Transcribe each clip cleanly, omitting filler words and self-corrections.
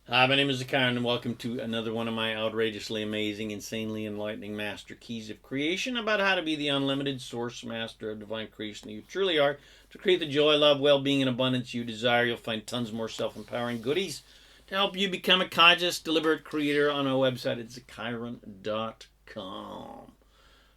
Hi, my name is Zakar, and welcome to another one of my outrageously amazing, insanely enlightening master keys of creation about how to be the unlimited source master of divine creation that you truly are, to create the joy, love, well-being, and abundance you desire. You'll find tons more self-empowering goodies to help you become a conscious, deliberate creator on our website at zakairon.com.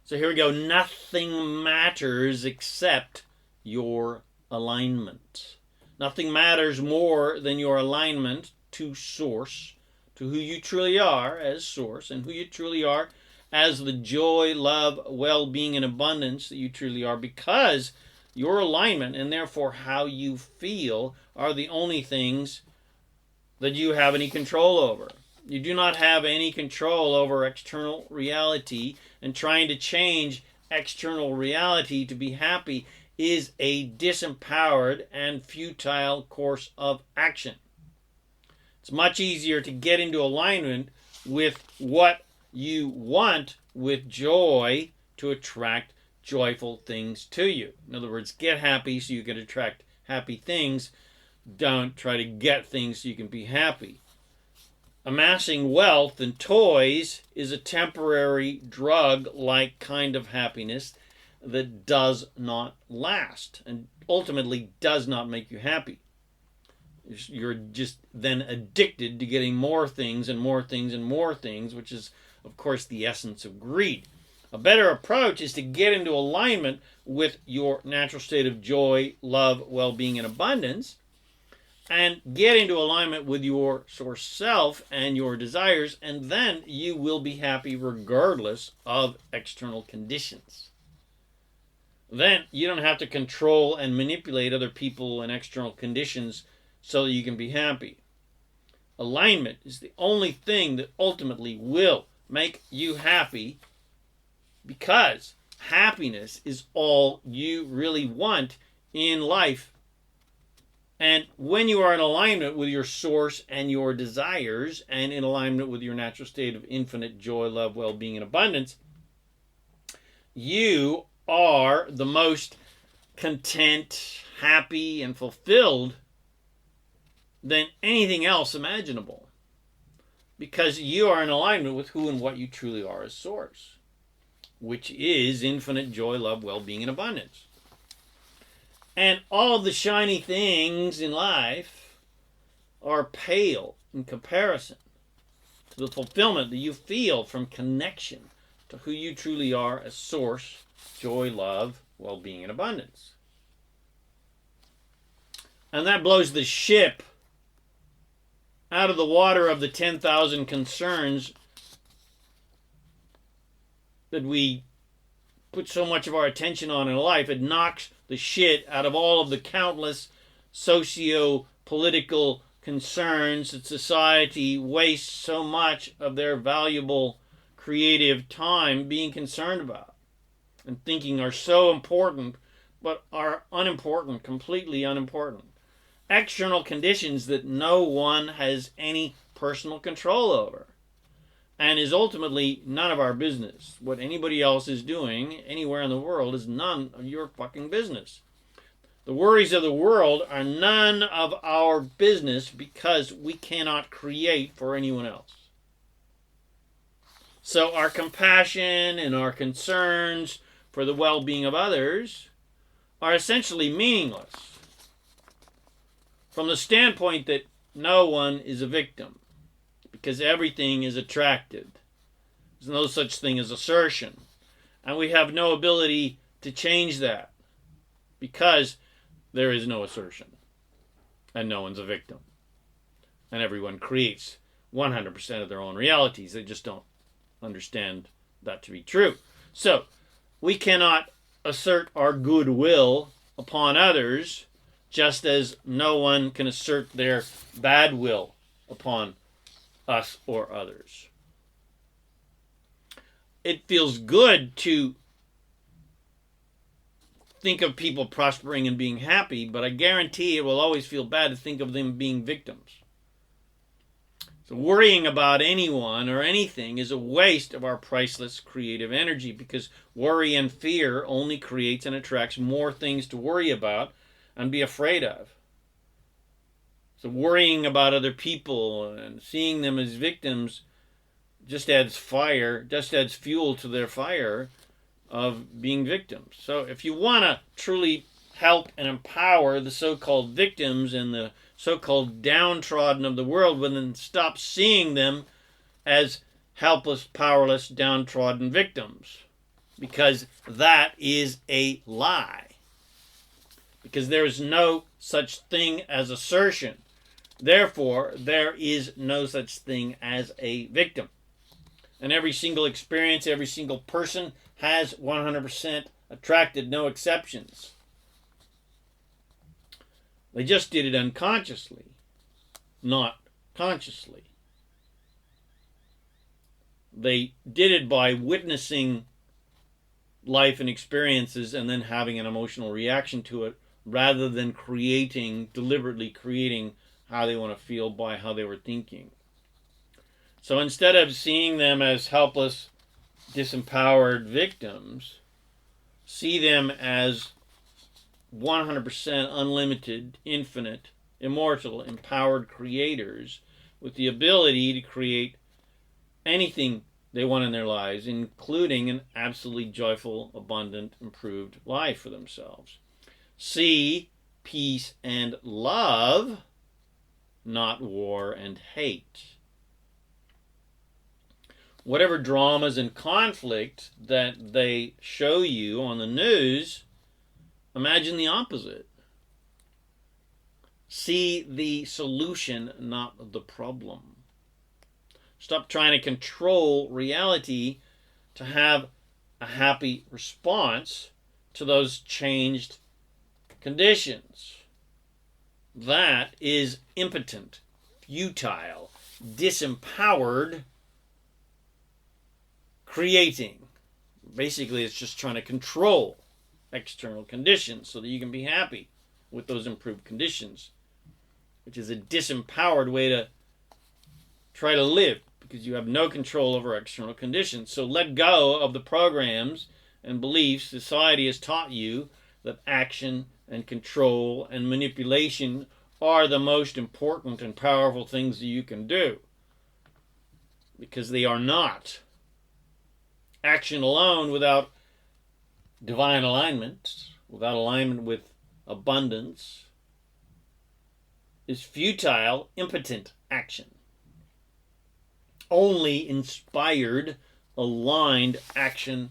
So here we go. Nothing matters except your alignment. Nothing matters more than your alignment to source, to who you truly are as source, and who you truly are as the joy, love, well-being, and abundance that you truly are, because your alignment and therefore how you feel are the only things that you have any control over. You do not have any control over external reality, and trying to change external reality to be happy is a disempowered and futile course of action. It's much easier to get into alignment with what you want with joy to attract joyful things to you. In other words, get happy so you can attract happy things. Don't try to get things so you can be happy. Amassing wealth and toys is a temporary drug-like kind of happiness that does not last and ultimately does not make you happy. You're just then addicted to getting more things and more things and more things, which is, of course, the essence of greed. A better approach is to get into alignment with your natural state of joy, love, well-being, and abundance, and get into alignment with your source self and your desires, and then you will be happy regardless of external conditions. Then you don't have to control and manipulate other people and external conditions so that you can be happy. Alignment is the only thing that ultimately will make you happy, because happiness is all you really want in life. And when you are in alignment with your source and your desires, and in alignment with your natural state of infinite joy, love, well-being, and abundance, you are the most content, happy, and fulfilled than anything else imaginable, because you are in alignment with who and what you truly are as source, which is infinite joy, love, well-being, and abundance. And all of the shiny things in life are pale in comparison to the fulfillment that you feel from connection to who you truly are as source, joy, love, well-being, and abundance. And that blows the ship out of the water of the 10,000 concerns that we put so much of our attention on in life. It knocks the shit out of all of the countless socio-political concerns that society wastes so much of their valuable creative time being concerned about and thinking are so important, but are unimportant, completely unimportant. External conditions that no one has any personal control over, and is ultimately none of our business. What anybody else is doing anywhere in the world is none of your fucking business. The worries of the world are none of our business, because we cannot create for anyone else. So our compassion and our concerns for the well-being of others are essentially meaningless, from the standpoint that no one is a victim, because everything is attracted. There's no such thing as assertion. And we have no ability to change that, because there is no assertion. And no one's a victim. And everyone creates 100% of their own realities. They just don't understand that to be true. So, we cannot assert our goodwill upon others, just as no one can assert their bad will upon us or others. It feels good to think of people prospering and being happy, but I guarantee it will always feel bad to think of them being victims. So worrying about anyone or anything is a waste of our priceless creative energy, because worry and fear only creates and attracts more things to worry about and be afraid of. So worrying about other people and seeing them as victims just adds fuel to their fire of being victims. So if you want to truly help and empower the so-called victims and the so-called downtrodden of the world, well, then stop seeing them as helpless, powerless, downtrodden victims. Because that is a lie. Because there is no such thing as assertion. Therefore, there is no such thing as a victim. And every single experience, every single person has 100% attracted, no exceptions. They just did it unconsciously, not consciously. They did it by witnessing life and experiences and then having an emotional reaction to it, rather than deliberately creating how they want to feel by how they were thinking. So instead of seeing them as helpless, disempowered victims, see them as 100% unlimited, infinite, immortal, empowered creators with the ability to create anything they want in their lives, including an absolutely joyful, abundant, improved life for themselves. See peace and love, not war and hate. Whatever dramas and conflict that they show you on the news, imagine the opposite. See the solution, not the problem. Stop trying to control reality to have a happy response to those changed conditions. That is impotent, futile, disempowered creating. Basically, it's just trying to control external conditions so that you can be happy with those improved conditions, which is a disempowered way to try to live, because you have no control over external conditions. So let go of the programs and beliefs society has taught you that action and control and manipulation are the most important and powerful things that you can do, because they are not. Action alone without divine alignment, without alignment with abundance, is futile, impotent action. Only inspired, aligned action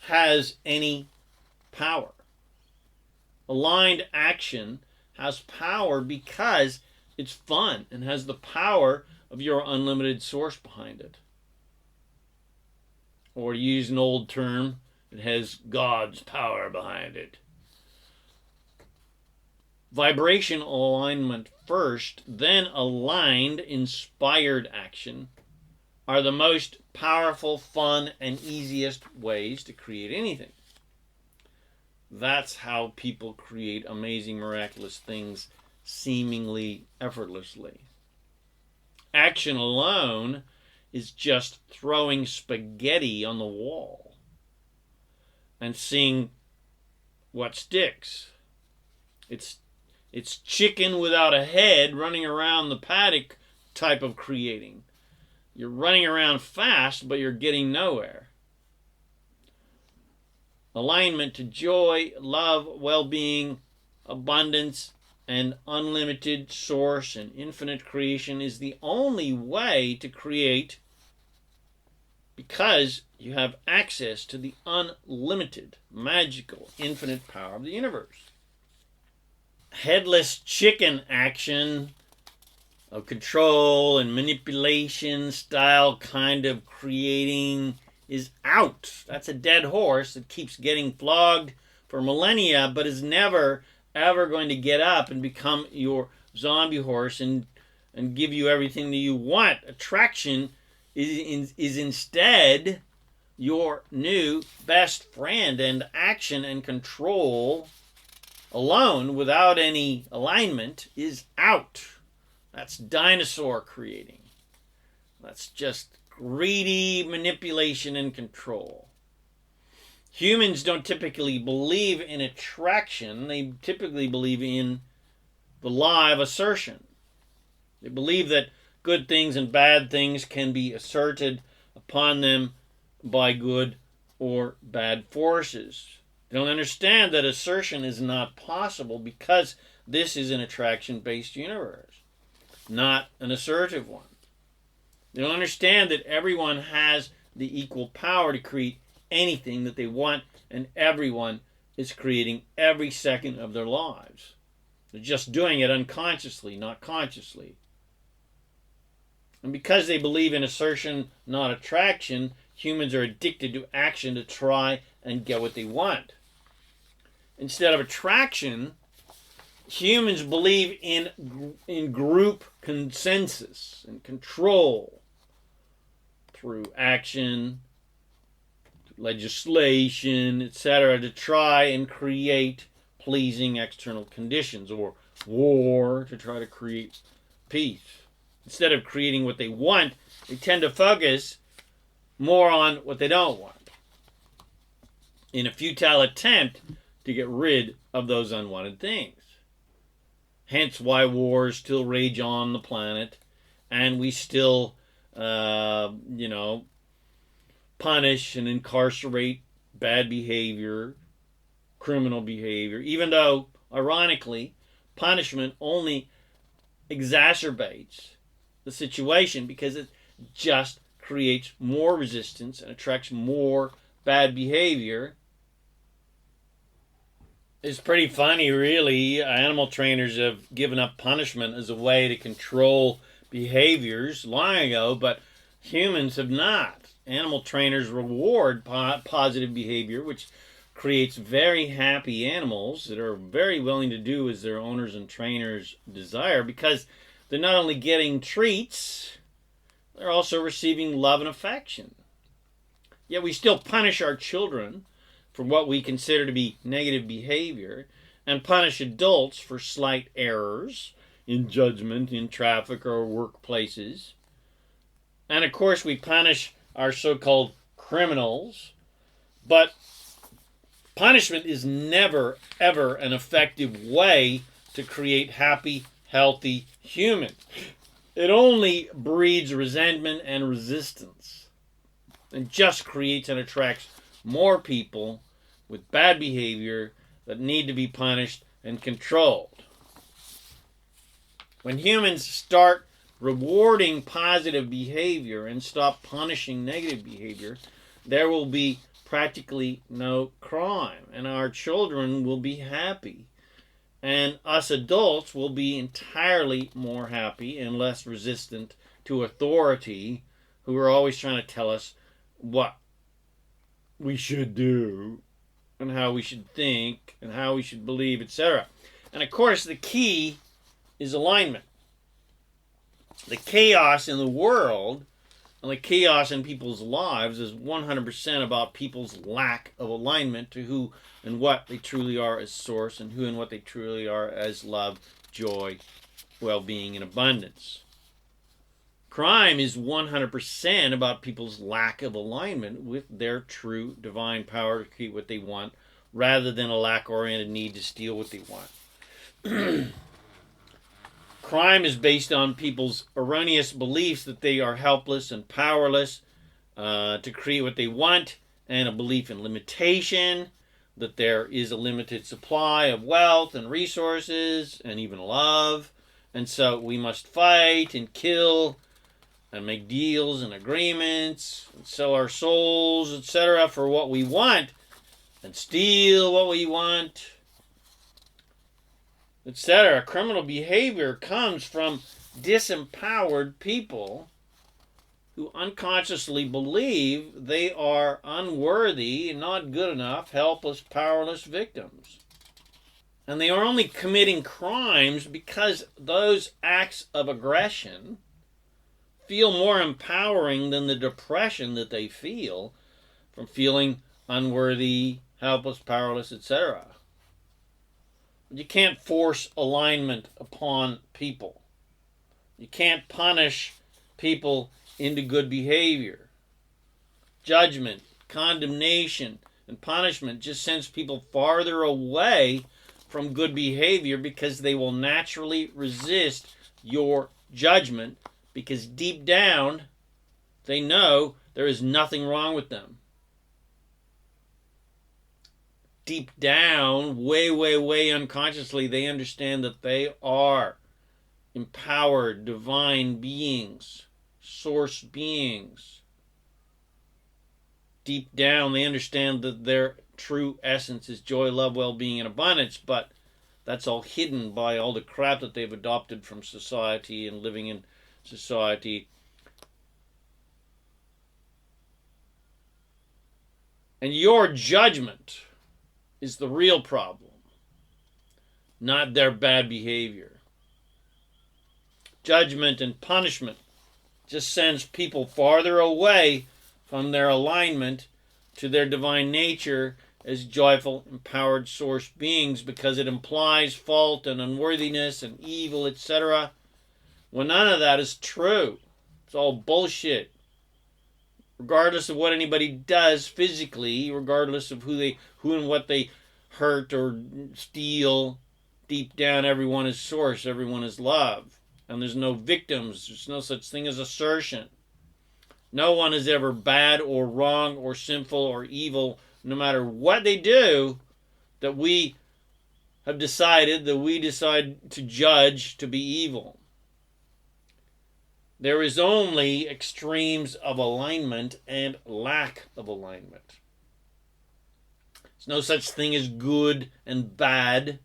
has any power. Aligned action has power because it's fun and has the power of your unlimited source behind it. Or to use an old term, it has God's power behind it. Vibrational alignment first, then aligned, inspired action are the most powerful, fun, and easiest ways to create anything. That's how people create amazing, miraculous things seemingly effortlessly. Action alone is just throwing spaghetti on the wall and seeing what sticks. It's chicken without a head running around the paddock type of creating. You're running around fast, but you're getting nowhere. Alignment to joy, love, well-being, abundance, and unlimited source and infinite creation is the only way to create, because you have access to the unlimited, magical, infinite power of the universe. Headless chicken action of control and manipulation style kind of creating is out. That's a dead horse that keeps getting flogged for millennia, but is never ever going to get up and become your zombie horse and give you everything that you want. Attraction is instead your new best friend, and action and control alone without any alignment is out. That's dinosaur creating. That's just greedy manipulation and control. Humans don't typically believe in attraction. They typically believe in the lie of assertion. They believe that good things and bad things can be asserted upon them by good or bad forces. They don't understand that assertion is not possible because this is an attraction-based universe, not an assertive one. They don't understand that everyone has the equal power to create anything that they want, and everyone is creating every second of their lives. They're just doing it unconsciously, not consciously. And because they believe in assertion, not attraction, humans are addicted to action to try and get what they want. Instead of attraction, humans believe in group consensus and control through action, legislation, etc., to try and create pleasing external conditions, or war to try to create peace. Instead of creating what they want, they tend to focus more on what they don't want in a futile attempt to get rid of those unwanted things. Hence why wars still rage on the planet, and we still, punish and incarcerate bad behavior, criminal behavior, even though, ironically, punishment only exacerbates the situation because it just creates more resistance and attracts more bad behavior. It's pretty funny, really. Animal trainers have given up punishment as a way to control behaviors long ago, but humans have not. Animal trainers reward positive behavior, which creates very happy animals that are very willing to do as their owners and trainers desire, because they're not only getting treats, they're also receiving love and affection. Yet we still punish our children for what we consider to be negative behavior, and punish adults for slight errors in judgment in traffic or workplaces. And of course we punish our so-called criminals, but punishment is never, ever an effective way to create happy, healthy humans. It only breeds resentment and resistance, and just creates and attracts more people with bad behavior that need to be punished and controlled. When humans start rewarding positive behavior and stop punishing negative behavior, there will be practically no crime, and our children will be happy, and us adults will be entirely more happy and less resistant to authority, who are always trying to tell us what we should do and how we should think and how we should believe, etc. And of course the key is alignment. The chaos in the world and the chaos in people's lives is 100% about people's lack of alignment to who and what they truly are as source, and who and what they truly are as love, joy, well-being, and abundance. Crime is 100% about people's lack of alignment with their true divine power to create what they want, rather than a lack-oriented need to steal what they want. Crime is based on people's erroneous beliefs that they are helpless and powerless to create what they want, and a belief in limitation, that there is a limited supply of wealth and resources and even love, and so we must fight and kill and make deals and agreements and sell our souls, etc., for what we want, and steal what we want, etc. Criminal behavior comes from disempowered people who unconsciously believe they are unworthy, not good enough, helpless, powerless victims. And they are only committing crimes because those acts of aggression feel more empowering than the depression that they feel from feeling unworthy, helpless, powerless, etc. You can't force alignment upon people. You can't punish people into good behavior. Judgment, condemnation, and punishment just sends people farther away from good behavior, because they will naturally resist your judgment, because deep down they know there is nothing wrong with them. Deep down, way, way, way unconsciously, they understand that they are empowered, divine beings, source beings. Deep down, they understand that their true essence is joy, love, well-being, and abundance, but that's all hidden by all the crap that they've adopted from society and living in society. And your judgment is the real problem, not their bad behavior. Judgment and punishment just sends people farther away from their alignment to their divine nature as joyful, empowered source beings, because it implies fault and unworthiness and evil, etc. When none of that is true. It's all bullshit. Regardless of what anybody does physically, regardless of who and what they hurt or steal, deep down everyone is source, everyone is love. And there's no victims, there's no such thing as assertion. No one is ever bad or wrong or sinful or evil, no matter what they do, that we have decided, that we decide to judge to be evil. There is only extremes of alignment and lack of alignment. There's no such thing as good and bad.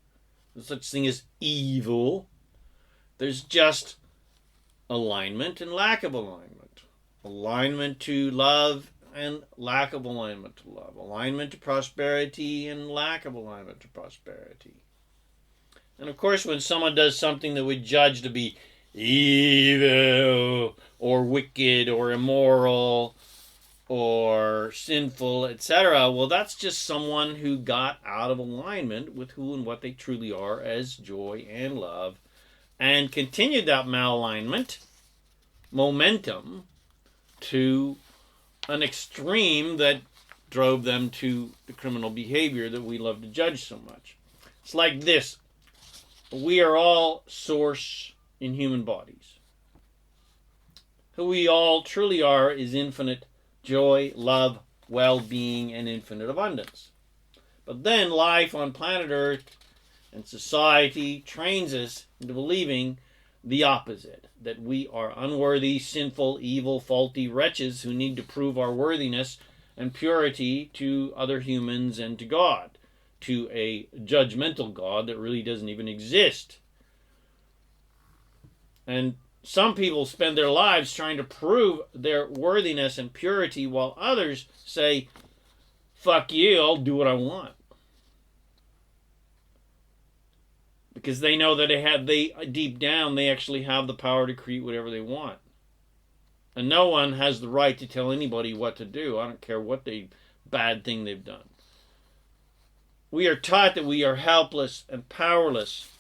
No such thing as evil. There's just alignment and lack of alignment. Alignment to love and lack of alignment to love. Alignment to prosperity and lack of alignment to prosperity. And of course, when someone does something that we judge to be evil or wicked or immoral or sinful, etc., well, that's just someone who got out of alignment with who and what they truly are as joy and love, and continued that malalignment momentum to an extreme that drove them to the criminal behavior that we love to judge so much. It's like this. We are all source in human bodies. Who we all truly are is infinite joy, love, well-being, and infinite abundance. But then life on planet Earth and society trains us into believing the opposite, that we are unworthy, sinful, evil, faulty wretches who need to prove our worthiness and purity to other humans and to God, to a judgmental God that really doesn't even exist. And some people spend their lives trying to prove their worthiness and purity, while others say, fuck you, I'll do what I want. Because they know that deep down, they actually have the power to create whatever they want. And no one has the right to tell anybody what to do. I don't care what bad thing they've done. We are taught that we are helpless and powerless,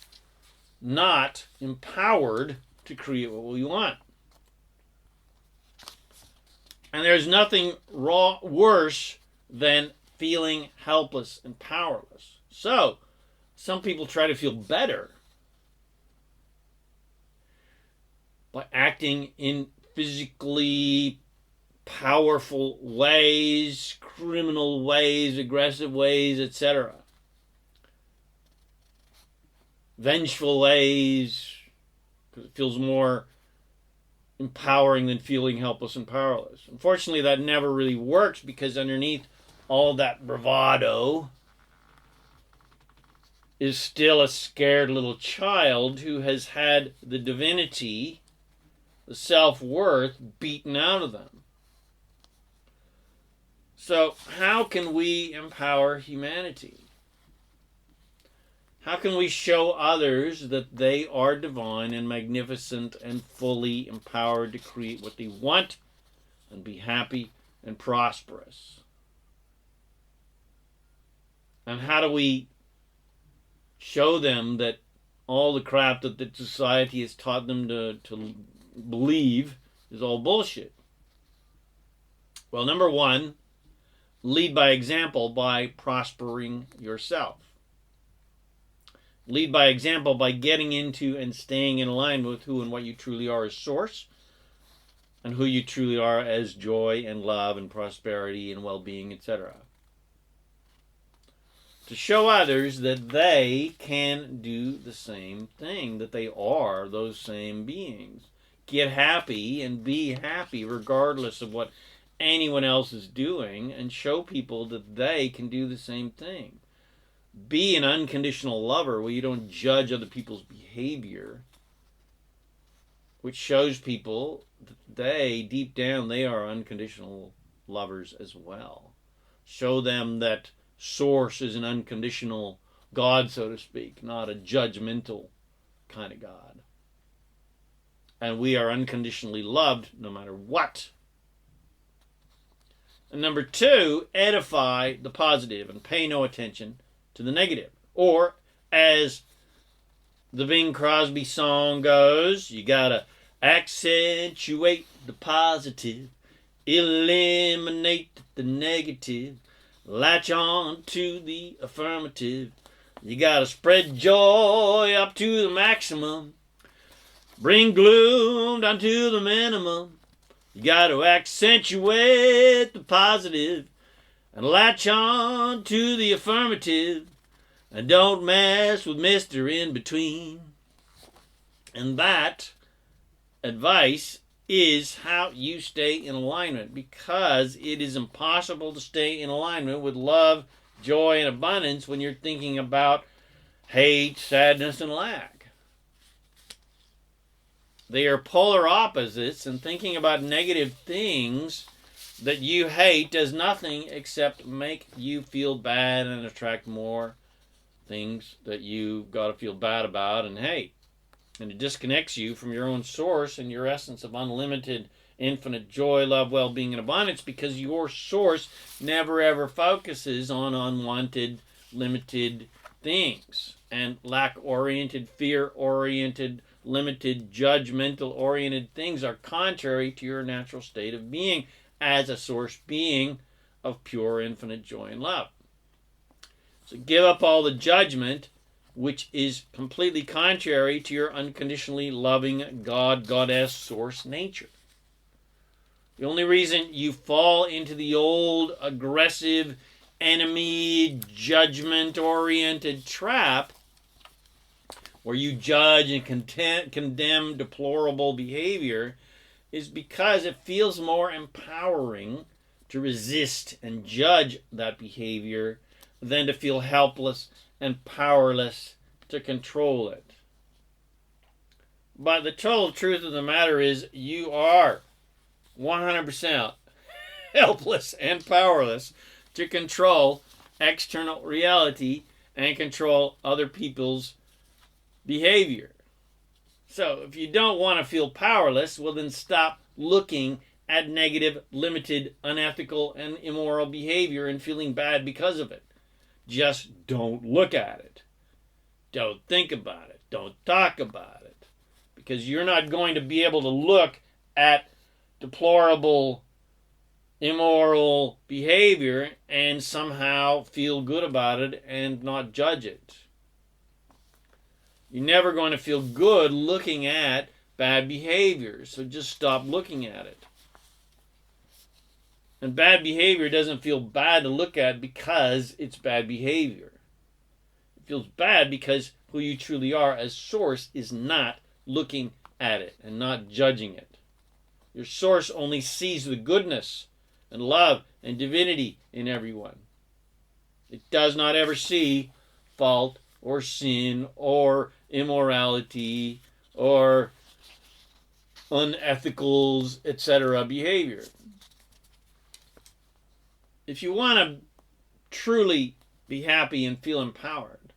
not empowered to create what we want. And there's nothing worse than feeling helpless and powerless. So, some people try to feel better by acting in physically powerful ways, criminal ways, aggressive ways, etc. Vengeful ways, because it feels more empowering than feeling helpless and powerless. Unfortunately, that never really works, because underneath all that bravado is still a scared little child who has had the divinity, the self-worth, beaten out of them. So how can we empower humanity? How can we show others that they are divine and magnificent and fully empowered to create what they want and be happy and prosperous? And how do we show them that all the crap that the society has taught them to believe is all bullshit? Well, number one, lead by example by prospering yourself. Lead by example by getting into and staying in alignment with who and what you truly are as source, and who you truly are as joy and love and prosperity and well-being, etc. To show others that they can do the same thing, that they are those same beings. Get happy and be happy regardless of what anyone else is doing, and show people that they can do the same thing. Be an unconditional lover where you don't judge other people's behavior, which shows people that they, deep down, they are unconditional lovers as well. Show them that Source is an unconditional God, so to speak, not a judgmental kind of God. And we are unconditionally loved no matter what. And number 2, edify the positive and pay no attention to the negative. Or, as the Bing Crosby song goes, you gotta accentuate the positive, eliminate the negative, latch on to the affirmative. You gotta spread joy up to the maximum, bring gloom down to the minimum. You gotta accentuate the positive and latch on to the affirmative, and don't mess with Mr. In Between. And that advice is how you stay in alignment, because it is impossible to stay in alignment with love, joy, and abundance when you're thinking about hate, sadness, and lack. They are polar opposites, and thinking about negative things that you hate does nothing except make you feel bad and attract more things that you've got to feel bad about and hate. And it disconnects you from your own source and your essence of unlimited, infinite joy, love, well-being, and abundance, because your source never ever focuses on unwanted, limited things. And lack-oriented, fear-oriented, limited, judgmental-oriented things are contrary to your natural state of being as a source being of pure, infinite joy and love. So give up all the judgment, which is completely contrary to your unconditionally loving God, Goddess, source nature. The only reason you fall into the old, aggressive, enemy, judgment-oriented trap where you judge and condemn deplorable behavior is because it feels more empowering to resist and judge that behavior than to feel helpless and powerless to control it. But the total truth of the matter is you are 100% helpless and powerless to control external reality and control other people's behavior. So if you don't want to feel powerless, well then stop looking at negative, limited, unethical, and immoral behavior and feeling bad because of it. Just don't look at it. Don't think about it. Don't talk about it. Because you're not going to be able to look at deplorable, immoral behavior and somehow feel good about it and not judge it. You're never going to feel good looking at bad behavior, so just stop looking at it. And bad behavior doesn't feel bad to look at because it's bad behavior. It feels bad because who you truly are as source is not looking at it and not judging it. Your source only sees the goodness and love and divinity in everyone. It does not ever see fault or sin or immorality or unethicals, etc. behavior. If you want to truly be happy and feel empowered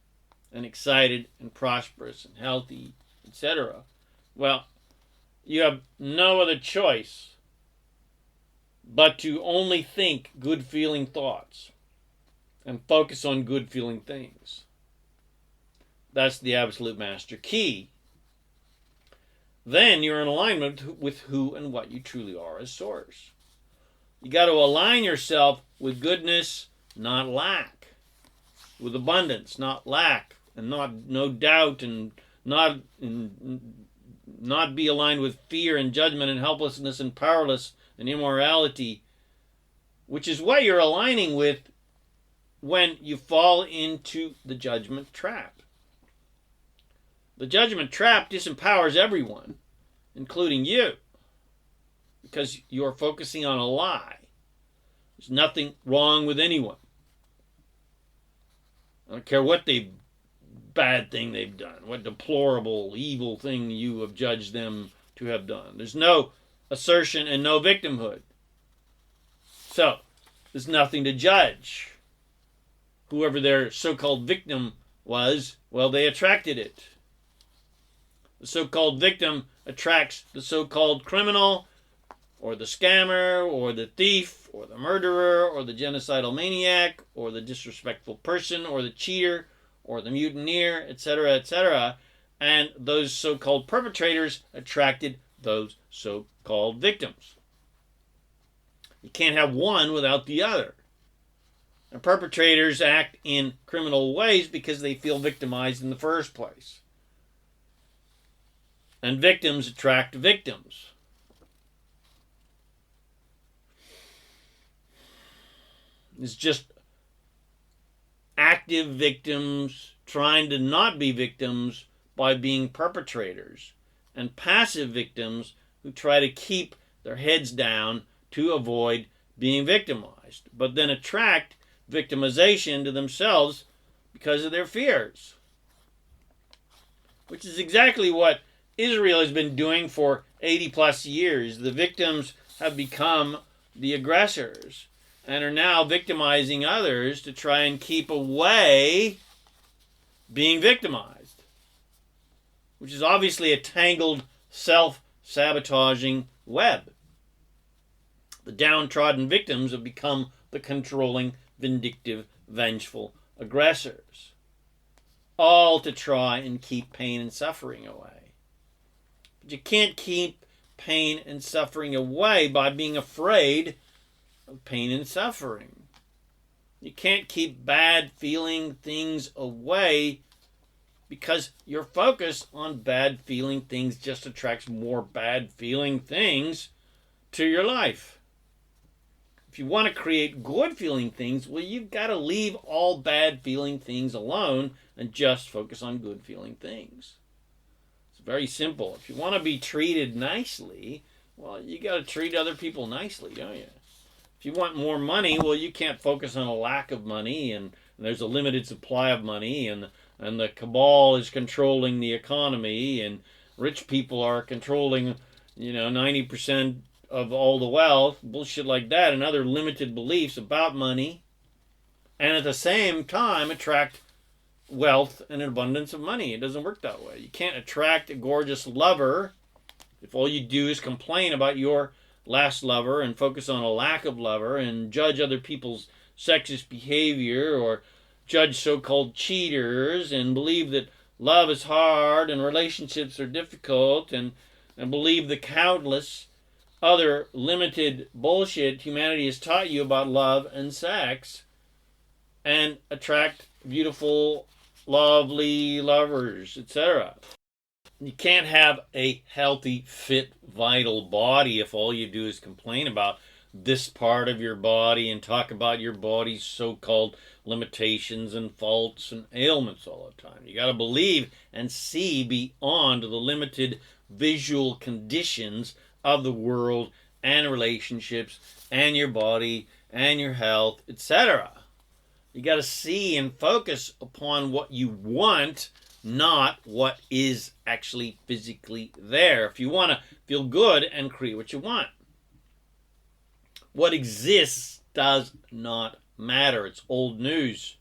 and excited and prosperous and healthy, etc., well, you have no other choice but to only think good-feeling thoughts and focus on good-feeling things. That's the absolute master key. Then you're in alignment with who and what you truly are as source. You got to align yourself with goodness, not lack. With abundance, not lack and no doubt, and not be aligned with fear and judgment and helplessness and powerless and immorality, which is what you're aligning with when you fall into the judgment trap. The judgment trap disempowers everyone, including you, because you're focusing on a lie. There's nothing wrong with anyone. I don't care what bad thing they've done, what deplorable, evil thing you have judged them to have done. There's no assertion and no victimhood. So, there's nothing to judge. Whoever their so-called victim was, well, they attracted it. The so-called victim attracts the so-called criminal, or the scammer, or the thief, or the murderer, or the genocidal maniac, or the disrespectful person, or the cheater, or the mutineer, etc., etc. And those so-called perpetrators attracted those so-called victims. You can't have one without the other. And perpetrators act in criminal ways because they feel victimized in the first place. And victims attract victims. It's just active victims trying to not be victims by being perpetrators, and passive victims who try to keep their heads down to avoid being victimized, but then attract victimization to themselves because of their fears. Which is exactly what Israel has been doing for 80 plus years. The victims have become the aggressors and are now victimizing others to try and keep away being victimized, which is obviously a tangled, self-sabotaging web. The downtrodden victims have become the controlling, vindictive, vengeful aggressors, all to try and keep pain and suffering away. But you can't keep pain and suffering away by being afraid of pain and suffering. You can't keep bad feeling things away because your focus on bad feeling things just attracts more bad feeling things to your life. If you want to create good feeling things, well, you've got to leave all bad feeling things alone and just focus on good feeling things. It's very simple. If you want to be treated nicely, well, you got to treat other people nicely, don't you? If you want more money, well, you can't focus on a lack of money, and there's a limited supply of money, and the cabal is controlling the economy, and rich people are controlling, 90% of all the wealth, bullshit like that, and other limited beliefs about money, and at the same time attract wealth and an abundance of money. It doesn't work that way. You can't attract a gorgeous lover if all you do is complain about your last lover and focus on a lack of lover and judge other people's sexist behavior or judge so-called cheaters and believe that love is hard and relationships are difficult and believe the countless other limited bullshit humanity has taught you about love and sex and attract beautiful, lovely lovers, etc. You can't have a healthy, fit, vital body if all you do is complain about this part of your body and talk about your body's so-called limitations and faults and ailments all the time. You got to believe and see beyond the limited visual conditions of the world and relationships and your body and your health, etc. You got to see and focus upon what you want, not what is actually physically there. If you want to feel good and create what you want. What exists does not matter. It's old news.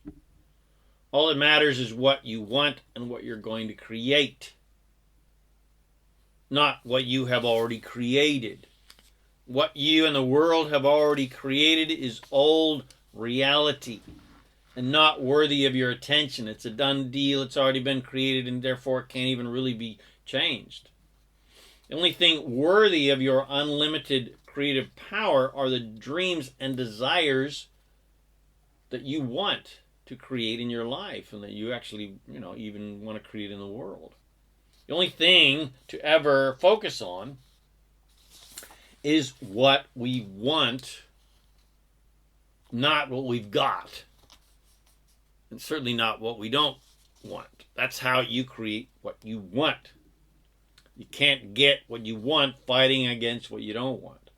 All that matters is what you want and what you're going to create, not what you have already created. What you and the world have already created is old reality and not worthy of your attention. It's a done deal. It's already been created and therefore it can't even really be changed. The only thing worthy of your unlimited creative power are the dreams and desires that you want to create in your life and that you actually, even want to create in the world. The only thing to ever focus on is what we want, not what we've got. And certainly not what we don't want. That's how you create what you want. You can't get what you want fighting against what you don't want.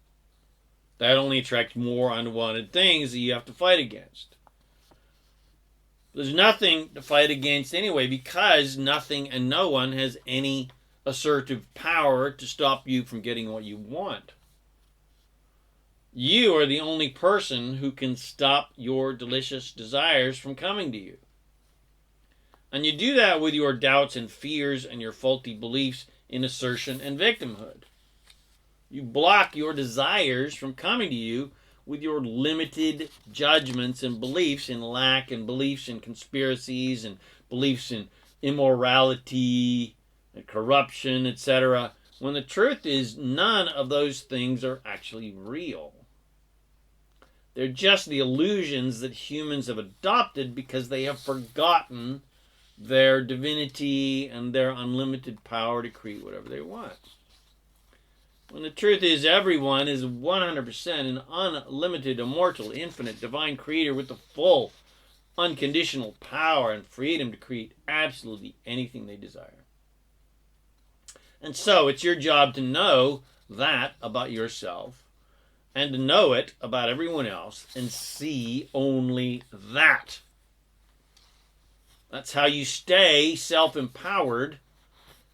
That only attracts more unwanted things that you have to fight against. There's nothing to fight against anyway, because nothing and no one has any assertive power to stop you from getting what you want. You are the only person who can stop your delicious desires from coming to you. And you do that with your doubts and fears and your faulty beliefs in assertion and victimhood. You block your desires from coming to you with your limited judgments and beliefs in lack and beliefs in conspiracies and beliefs in immorality and corruption, etc., when the truth is none of those things are actually real. They're just the illusions that humans have adopted because they have forgotten their divinity and their unlimited power to create whatever they want. When the truth is everyone is 100% an unlimited, immortal, infinite, divine creator with the full, unconditional power and freedom to create absolutely anything they desire. And so it's your job to know that about yourself and to know it about everyone else and see only that. That's how you stay self-empowered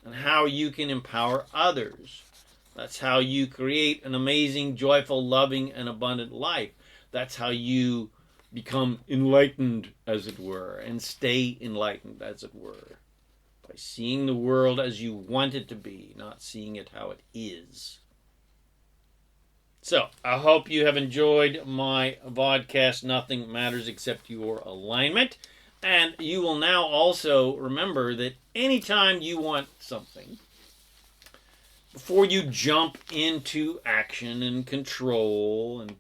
and how you can empower others. That's how you create an amazing, joyful, loving, and abundant life. That's how you become enlightened, as it were, and stay enlightened, as it were, by seeing the world as you want it to be, not seeing it how it is. So, I hope you have enjoyed my vodcast, Nothing Matters Except Your Alignment. And you will now also remember that anytime you want something, before you jump into action and control and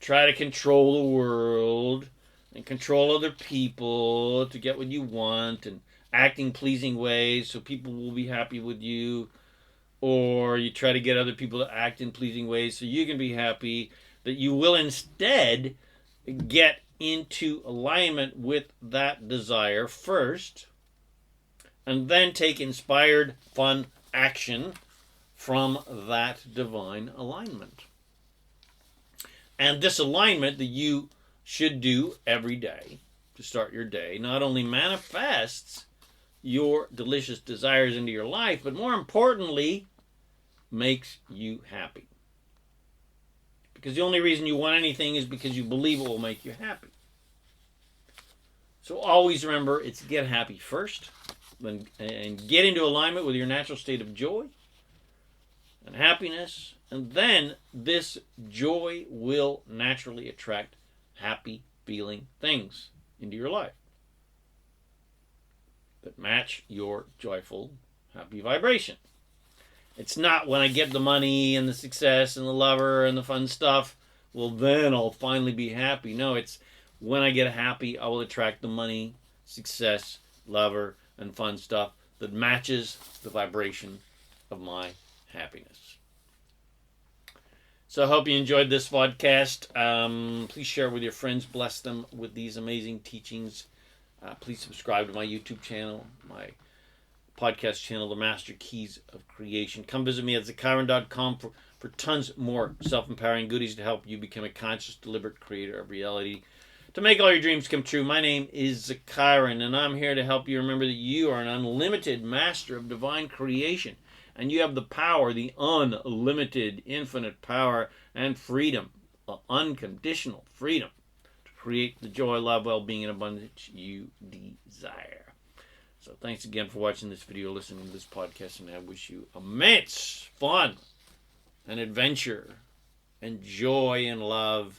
try to control the world and control other people to get what you want and act in pleasing ways so people will be happy with you, or you try to get other people to act in pleasing ways so you can be happy, that you will instead get into alignment with that desire first and then take inspired, fun action from that divine alignment. And this alignment that you should do every day to start your day not only manifests your delicious desires into your life, but more importantly, makes you happy. Because the only reason you want anything is because you believe it will make you happy. So always remember, it's get happy first, and get into alignment with your natural state of joy and happiness, and then this joy will naturally attract happy feeling things into your life that match your joyful, happy vibration. It's not when I get the money and the success and the lover and the fun stuff, well then I'll finally be happy. No, it's when I get happy, I will attract the money, success, lover, and fun stuff that matches the vibration of my happiness. So I hope you enjoyed this podcast. Please share it with your friends. Bless them with these amazing teachings. Please subscribe to my YouTube channel, my podcast channel, The Master Keys of Creation. Come visit me at zakairan.com for tons more self-empowering goodies to help you become a conscious, deliberate creator of reality, to make all your dreams come true. My name is Zakairan, and I'm here to help you remember that you are an unlimited master of divine creation, and you have the power, the unlimited, infinite power and freedom, unconditional freedom, to create the joy, love, well-being, and abundance you desire. So thanks again for watching this video, listening to this podcast, and I wish you immense fun and adventure and joy and love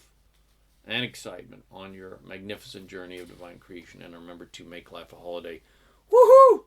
and excitement on your magnificent journey of divine creation. And remember to make life a holiday. Woohoo!